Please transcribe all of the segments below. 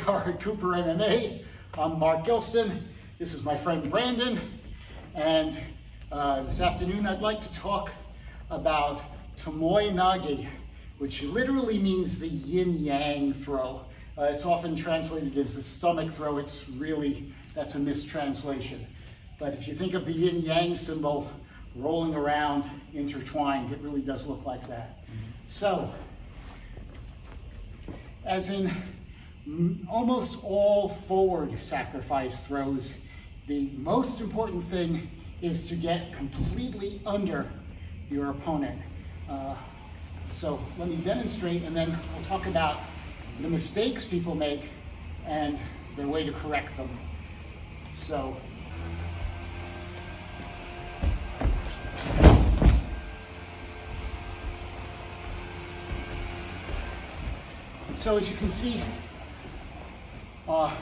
are at Cooper MMA. I'm Mark Gilston. This is my friend Brandon. And this afternoon I'd like to talk about Tomoe Nage, which literally means the yin-yang throw. It's often translated as the stomach throw. It's really, that's a mistranslation. But if you think of the yin-yang symbol rolling around, intertwined, it really does look like that. So, as in almost all forward sacrifice throws, the most important thing is to get completely under your opponent. So let me demonstrate, and then we'll talk about the mistakes people make and the way to correct them. So as you can see,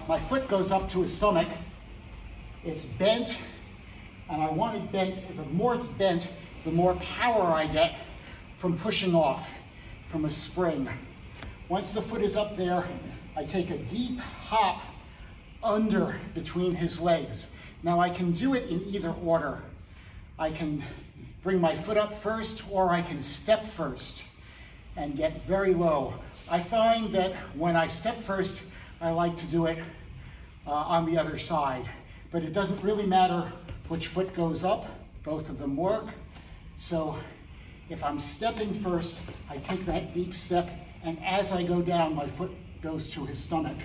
my foot goes up to his stomach. It's bent, and I want it bent. The more it's bent, the more power I get from pushing off from a spring. Once the foot is up there, I take a deep hop under between his legs. Now I can do it in either order. I can bring my foot up first, or I can step first and get very low. I find that when I step first, I like to do it on the other side. But it doesn't really matter which foot goes up, both of them work. So if I'm stepping first, I take that deep step, and as I go down, my foot goes to his stomach.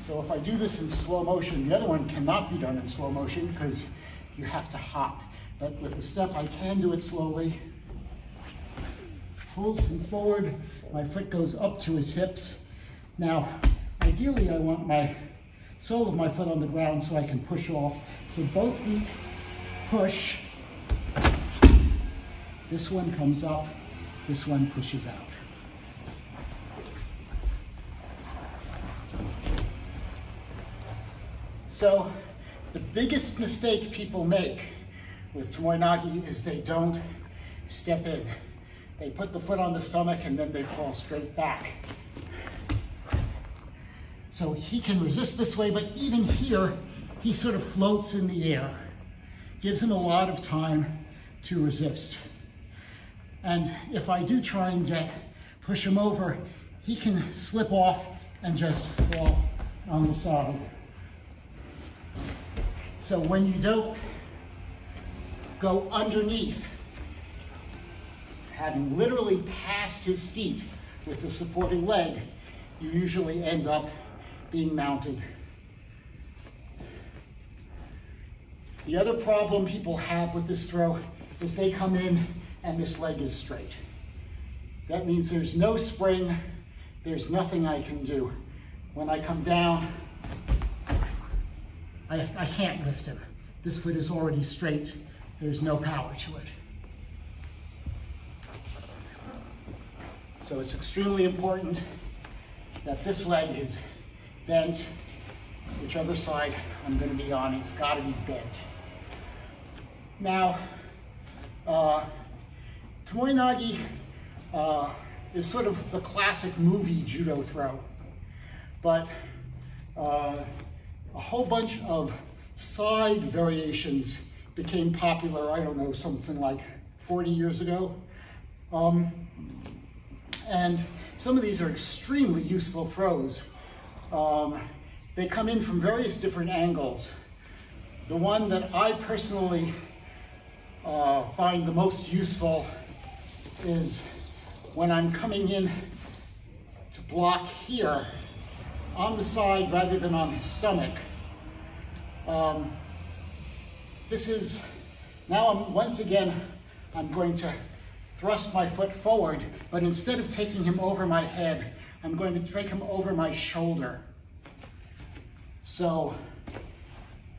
So if I do this in slow motion, the other one cannot be done in slow motion because you have to hop. But with the step, I can do it slowly. Pulls him forward, my foot goes up to his hips. Now, ideally, I want my sole of my foot on the ground so I can push off. So both feet push. This one comes up, this one pushes out. So the biggest mistake people make with Tomoe Nage is they don't step in. They put the foot on the stomach and then they fall straight back. So he can resist this way, but even here, he sort of floats in the air. Gives him a lot of time to resist. And if I do try and push him over, he can slip off and just fall on the side. So when you don't go underneath, having literally passed his feet with the supporting leg, you usually end up being mounted. The other problem people have with this throw is they come in and this leg is straight. That means there's no spring, there's nothing I can do. When I come down, I can't lift him. This foot is already straight. There's no power to it. So it's extremely important that this leg is bent, whichever side I'm going to be on, it's got to be bent. Now, Tomoe Nage is sort of the classic movie judo throw, but a whole bunch of side variations became popular, I don't know, something like 40 years ago. And some of these are extremely useful throws. They come in from various different angles. The one that I personally find the most useful is when I'm coming in to block here on the side rather than on his stomach. This is, now once again, I'm going to thrust my foot forward, but instead of taking him over my head, I'm going to take him over my shoulder. So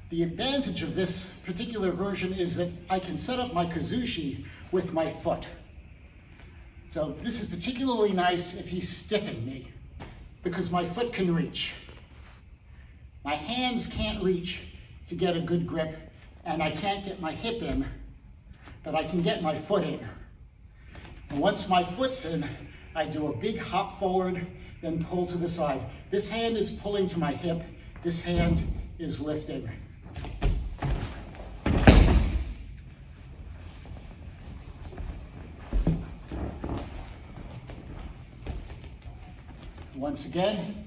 the advantage of this particular version is that I can set up my kazushi with my foot. So this is particularly nice if he's stiffing me, because my foot can reach. My hands can't reach to get a good grip, and I can't get my hip in, but I can get my foot in. And once my foot's in, I do a big hop forward, then pull to the side. This hand is pulling to my hip. This hand is lifting. Once again,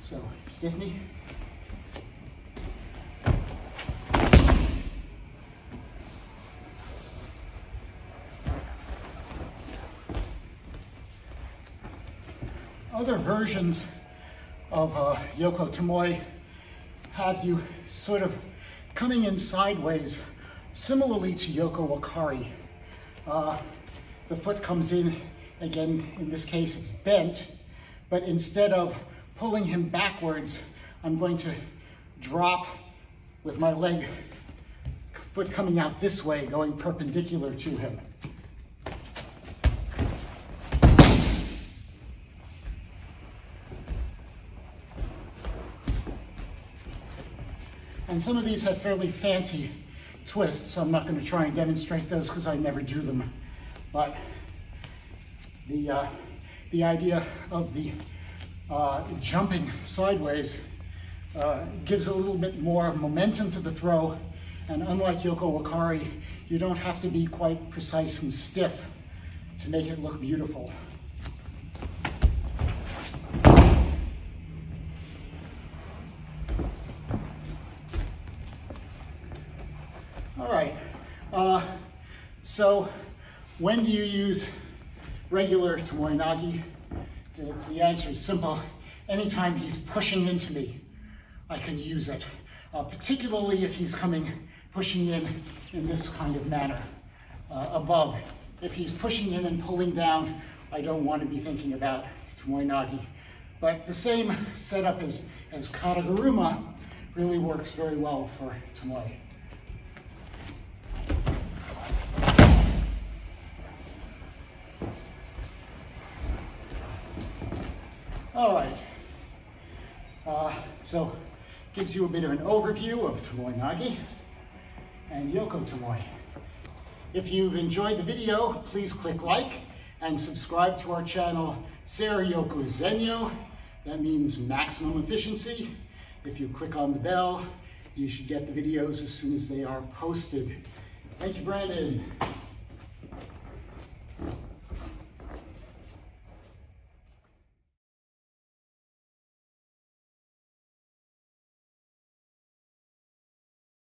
so stiff knee. Other versions of Yoko Tomoe have you sort of coming in sideways, similarly to Yoko Wakari. The foot comes in, again, in this case it's bent, but instead of pulling him backwards, I'm going to drop with my leg, foot coming out this way, going perpendicular to him. And some of these have fairly fancy twists, so I'm not going to try and demonstrate those because I never do them. But the idea of the jumping sideways gives a little bit more momentum to the throw, and unlike Yoko Wakari, you don't have to be quite precise and stiff to make it look beautiful. All right, so when do you use regular Tomoe Nage? The answer is simple. Anytime he's pushing into me, I can use it, particularly if he's pushing in this kind of manner, above. If he's pushing in and pulling down, I don't want to be thinking about Tomoe Nage. But the same setup as Kataguruma really works very well for Tomoe. All right, so gives you a bit of an overview of Tomoe Nage and Yoko Tomoe. If you've enjoyed the video, please click like and subscribe to our channel, Seiru Yoku Zenyo. That means maximum efficiency. If you click on the bell, you should get the videos as soon as they are posted. Thank you, Brandon.